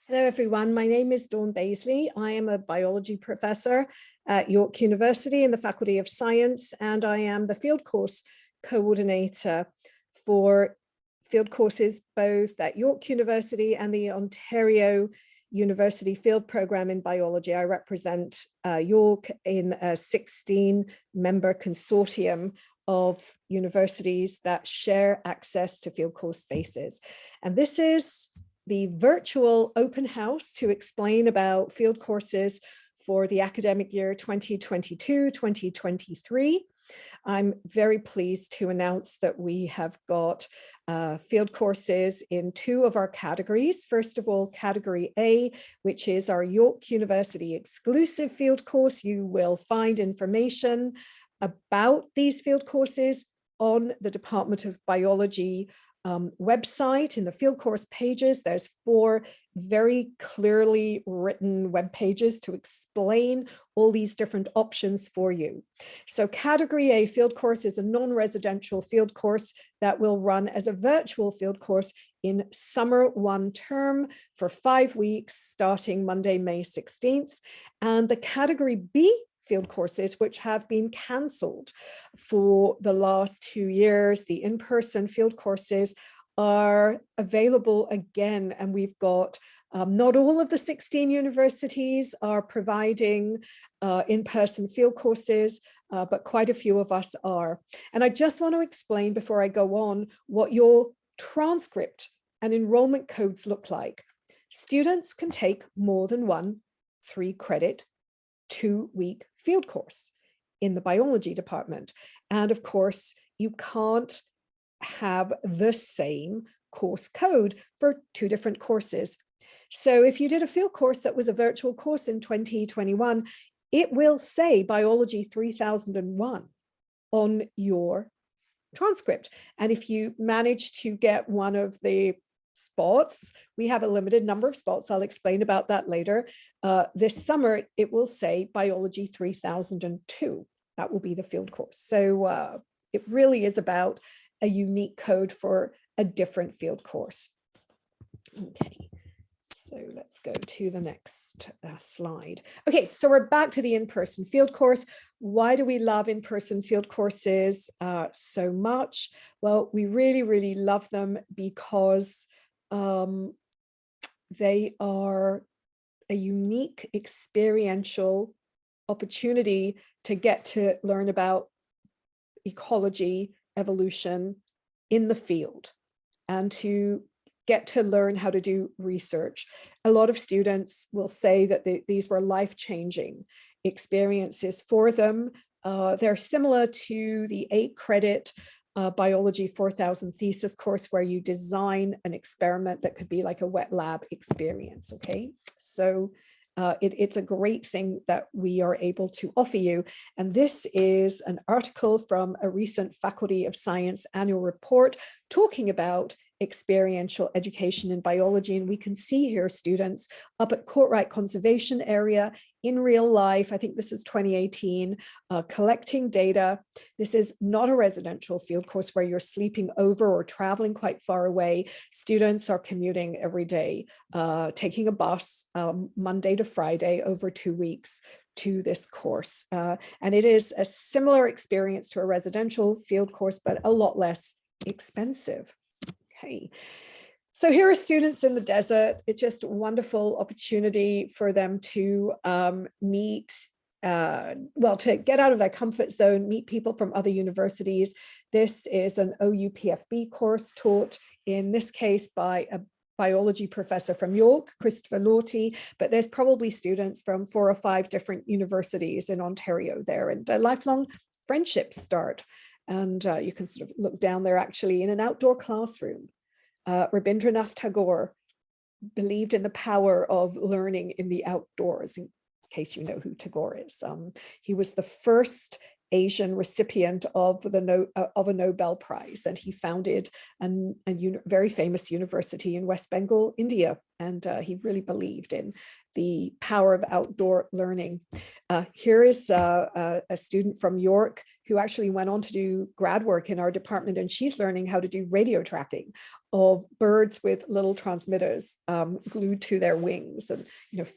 Hello, everyone. My name is Dawn Bazely. I am a biology professor at York University in the Faculty of Science, and I am the field course coordinator for field courses both at York University and the Ontario University Field Program in Biology. I represent York in a 16-member consortium of universities that share access to field course spaces. And this is the virtual open house to explain about field courses for the academic year 2022-2023. I'm very pleased to announce that we have got field courses in two of our categories. First of all, category A, which is our York University exclusive field course. You will find information about these field courses on the Department of Biology website. In the field course pages, there's 4 very clearly written web pages to explain all these different options for you. So category A field course is a non-residential field course that will run as a virtual field course in summer 1 term for 5 weeks, starting Monday, May 16th. And the category B field courses, which have been cancelled for the last 2 years. The in-person field courses are available again, and we've got not all of the 16 universities are providing in-person field courses, but quite a few of us are. And I just want to explain before I go on what your transcript and enrollment codes look like. Students can take more than one 3-credit 2-week field course in the biology department. And of course, you can't have the same course code for 2 different courses. So if you did a field course that was a virtual course in 2021, it will say Biology 3001 on your transcript. And if you manage to get one of the spots, we have a limited number of spots. I'll explain about that later. This summer, it will say Biology 3002. That will be the field course. So it really is about a unique code for a different field course. Okay, so let's go to the next slide. Okay, so we're back to the in-person field course. Why do we love in-person field courses so much? Well, we really, really love them because they are a unique experiential opportunity to get to learn about ecology, evolution in the field, and to get to learn how to do research. A lot of students will say that these were life-changing experiences for them. They're similar to the 8-credit Biology 4000 thesis course where you design an experiment that could be like a wet lab experience, okay? So it's a great thing that we are able to offer you. And this is an article from a recent Faculty of Science annual report talking about experiential education in biology. And we can see here students up at Courtright Conservation Area in real life. I think this is 2018, collecting data. This is not a residential field course where you're sleeping over or traveling quite far away. Students are commuting every day, taking a bus Monday to Friday over 2 weeks to this course. And it is a similar experience to a residential field course, but a lot less expensive. Okay. So here are students in the desert. It's just a wonderful opportunity for them to meet, to get out of their comfort zone, meet people from other universities. This is an OUPFB course taught, in this case, by a biology professor from York, Christopher Lawty, but there's probably students from 4 or 5 different universities in Ontario there, and lifelong friendships start. And you can sort of look down there actually in an outdoor classroom. Rabindranath Tagore believed in the power of learning in the outdoors, in case you know who Tagore is. He was the first Asian recipient of a Nobel Prize, and he founded a very famous university in West Bengal, India, and he really believed in the power of outdoor learning. Here is a student from York who actually went on to do grad work in our department, and she's learning how to do radio tracking of birds with little transmitters glued to their wings, and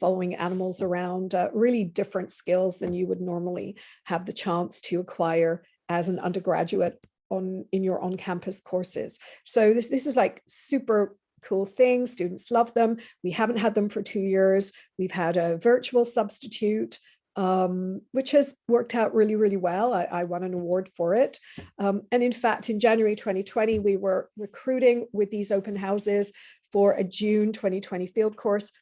following animals around. Really different skills than you would normally have the chance to acquire as an undergraduate in your on-campus courses. So this is like super cool thing. Students love them. We haven't had them for 2 years. We've had a virtual substitute, which has worked out really, really well. I won an award for it. And in fact, in January 2020, we were recruiting with these open houses for a June 2020 field course.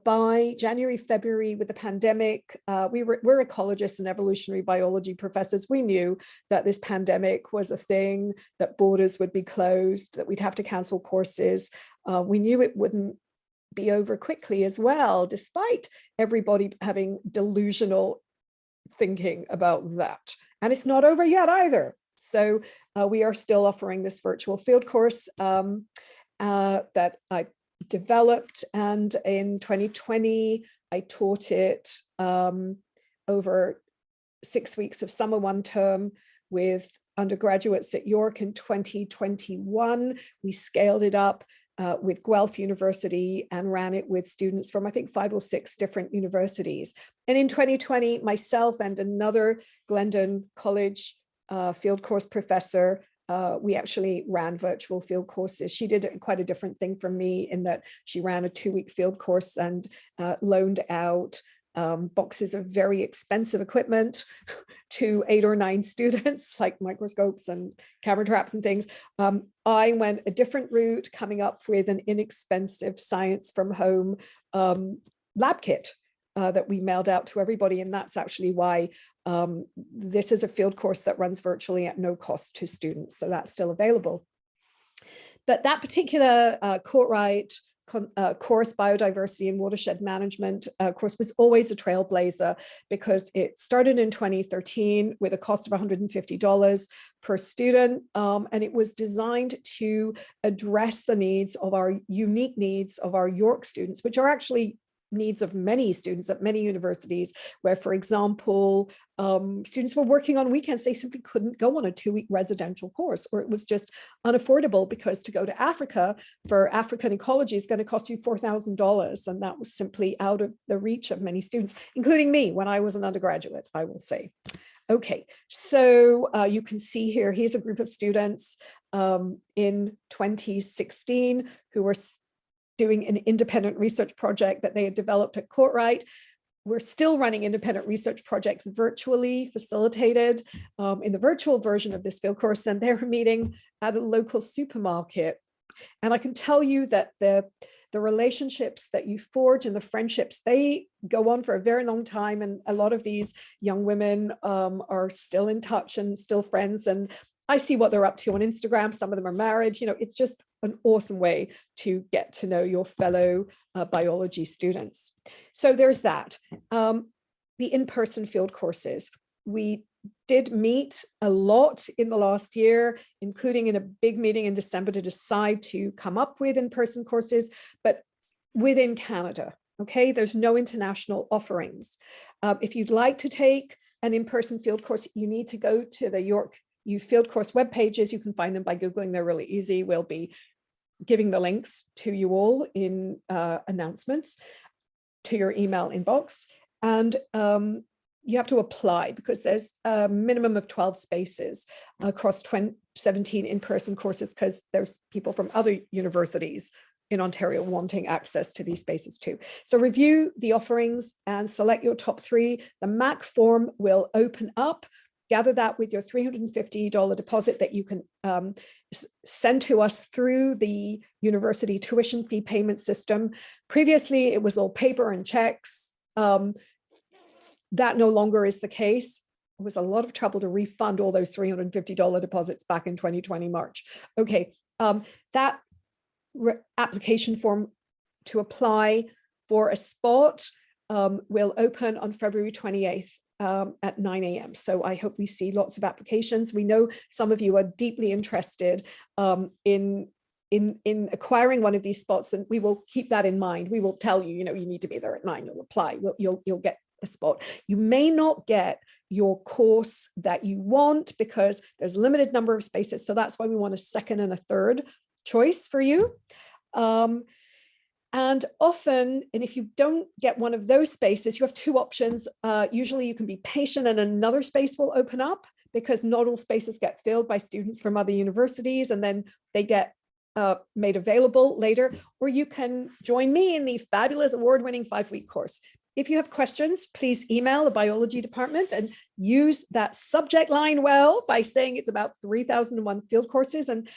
By January, February, with the pandemic, we're ecologists and evolutionary biology professors. We knew that this pandemic was a thing, that borders would be closed, that we'd have to cancel courses. We knew it wouldn't be over quickly as well, despite everybody having delusional thinking about that. And it's not over yet either. So we are still offering this virtual field course that I developed, and in 2020 I taught it over 6 weeks of summer one term with undergraduates at York. In 2021 we scaled it up with Guelph University and ran it with students from I think 5 or 6 different universities. And in 2020 myself and another Glendon College field course professor, we actually ran virtual field courses. She did quite a different thing from me in that she ran a 2-week field course and loaned out boxes of very expensive equipment to 8 or 9 students, like microscopes and camera traps and things. I went a different route, coming up with an inexpensive science from home lab kit that we mailed out to everybody. And that's actually why this is a field course that runs virtually at no cost to students. So that's still available. But that particular Courtright course, Biodiversity and Watershed Management course, was always a trailblazer because it started in 2013 with a cost of $150 per student. And it was designed to address the needs of our unique needs of our York students, which are actually needs of many students at many universities, where, for example, students were working on weekends. They simply couldn't go on a 2-week residential course, or it was just unaffordable, because to go to Africa for African ecology is going to cost you $4,000. And that was simply out of the reach of many students, including me when I was an undergraduate, I will say. Okay, so you can see here, here's a group of students in 2016 who were doing an independent research project that they had developed at Courtright. We're still running independent research projects virtually, facilitated in the virtual version of this field course, and they're meeting at a local supermarket. And I can tell you that the relationships that you forge and the friendships, they go on for a very long time. And a lot of these young women are still in touch and still friends. And I see what they're up to on Instagram. Some of them are married. It's just an awesome way to get to know your fellow biology students. So there's that. The in-person field courses. We did meet a lot in the last year, including in a big meeting in December to decide to come up with in-person courses, but within Canada. Okay, there's no international offerings. If you'd like to take an in-person field course, you need to go to the York U field course web pages. You can find them by Googling. They're really easy. We'll be giving the links to you all in announcements to your email inbox. And you have to apply because there's a minimum of 12 spaces across 17 in-person courses, because there's people from other universities in Ontario wanting access to these spaces too. So review the offerings and select your top 3. The MAC form will open up. Gather that with your $350 deposit that you can send to us through the university tuition fee payment system. Previously, it was all paper and checks. That no longer is the case. It was a lot of trouble to refund all those $350 deposits back in 2020 March. Okay, that application form to apply for a spot will open on February 28th. At 9 a.m. So I hope we see lots of applications. We know some of you are deeply interested in acquiring one of these spots, and we will keep that in mind. We will tell you, you need to be there at 9. You'll apply. You'll get a spot. You may not get your course that you want because there's a limited number of spaces. So that's why we want a second and a third choice for you. And often, and if you don't get one of those spaces, you have two options. Usually you can be patient and another space will open up, because not all spaces get filled by students from other universities, and then they get made available later. Or you can join me in the fabulous award-winning 5-week course. If you have questions, please email the biology department and use that subject line well by saying it's about 3001 field courses, and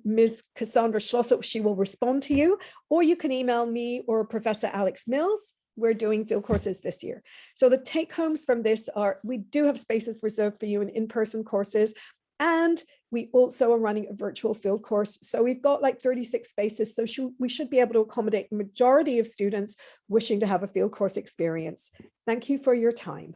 Ms. Cassandra Schlosser, she will respond to you. Or you can email me or Professor Alex Mills. We're doing field courses this year. So the take homes from this are, we do have spaces reserved for you in in-person courses, and we also are running a virtual field course. So we've got like 36 spaces. So we should be able to accommodate the majority of students wishing to have a field course experience. Thank you for your time.